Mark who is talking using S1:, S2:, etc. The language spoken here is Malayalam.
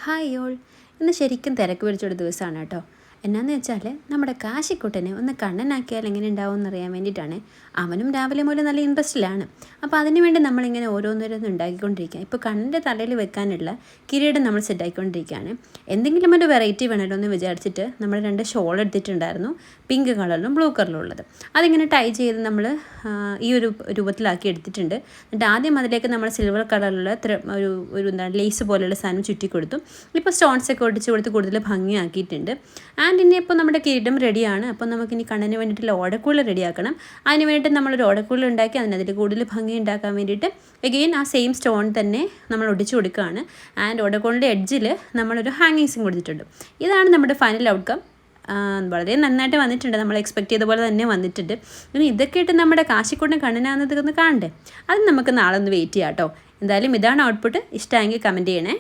S1: Hi all. ഇന്ന് ശരിക്കും തിരക്ക് പിടിച്ചൊരു ദിവസമാണ് കേട്ടോ. എന്നാന്ന് വെച്ചാൽ നമ്മുടെ കാശിക്കുട്ടനെ ഒന്ന് കണ്ണനാക്കിയാൽ എങ്ങനെ ഉണ്ടാവും എന്നറിയാൻ വേണ്ടിയിട്ടാണ്. അവനും രാവിലെ മുതൽ നല്ല ഇൻട്രസ്റ്റിലാണ്. അപ്പോൾ അതിനുവേണ്ടി നമ്മളിങ്ങനെ ഓരോന്നോരോന്ന് ഉണ്ടാക്കിക്കൊണ്ടിരിക്കുക. ഇപ്പോൾ കണ്ണിൻ്റെ തലയിൽ വെക്കാനുള്ള കിരീടം നമ്മൾ സെറ്റാക്കിക്കൊണ്ടിരിക്കുകയാണ്. എന്തെങ്കിലും ഒരു വെറൈറ്റി വേണമല്ലോ എന്ന് വിചാരിച്ചിട്ട് നമ്മൾ 2 ഷോൾ എടുത്തിട്ടുണ്ടായിരുന്നു, പിങ്ക് കളറിലും ബ്ലൂ കളറിലും ഉള്ളത്. അതിങ്ങനെ ടൈ ചെയ്ത് നമ്മൾ ഈ ഒരു രൂപത്തിലാക്കി എടുത്തിട്ടുണ്ട്. എന്നിട്ട് ആദ്യം അതിലേക്ക് നമ്മൾ സിൽവർ കളറിലുള്ള ഒരു എന്താണ് ലേസ് പോലെയുള്ള സാധനം ചുറ്റി കൊടുത്തു. ഇപ്പോൾ സ്റ്റോൺസൊക്കെ ഒടിച്ച് കൊടുത്ത് കൂടുതൽ ഭംഗിയാക്കിയിട്ടുണ്ട്. ആൻഡ് ഇനിയിപ്പോൾ നമ്മുടെ കിരീടം റെഡിയാണ്. അപ്പോൾ നമുക്കിനി കണ്ണിന് വേണ്ടിയിട്ടുള്ള ഓടക്കുഴൽ റെഡിയാക്കണം. അതിന് വേണ്ടിയിട്ട് നമ്മളൊരു ഓടക്കുഴൽ ഉണ്ടാക്കി അതിൽ കൂടുതൽ ഭംഗി ഉണ്ടാക്കാൻ വേണ്ടിയിട്ട് എഗെയിൻ ആ സെയിം സ്റ്റോൺ തന്നെ നമ്മൾ ഒടിച്ചു കൊടുക്കുകയാണ്. ആൻഡ് ഓടക്കുഴലിൻ്റെ എഡ്ജിൽ നമ്മളൊരു ഹാങ്ങിങ്സും കൊടുത്തിട്ടുണ്ട്. ഇതാണ് നമ്മുടെ ഫൈനൽ ഔട്ട്കം. വളരെ നന്നായിട്ട് വന്നിട്ടുണ്ട്. നമ്മൾ എക്സ്പെക്ട് ചെയ്ത പോലെ തന്നെ വന്നിട്ടുണ്ട്. ഇനി ഇതൊക്കെ ഇട്ട് നമ്മുടെ കാശിക്കുട്ടൻ കണ്ണിനാകുന്നത് ഒന്ന് കാണണ്ടേ? അത് നമുക്ക് നാളെ ഒന്ന് വെയിറ്റ് ചെയ്യാം കേട്ടോ. എന്തായാലും ഇതാണ് ഔട്ട്പുട്ട്. ഇഷ്ടമെങ്കിൽ കമൻറ്റ് ചെയ്യണേ.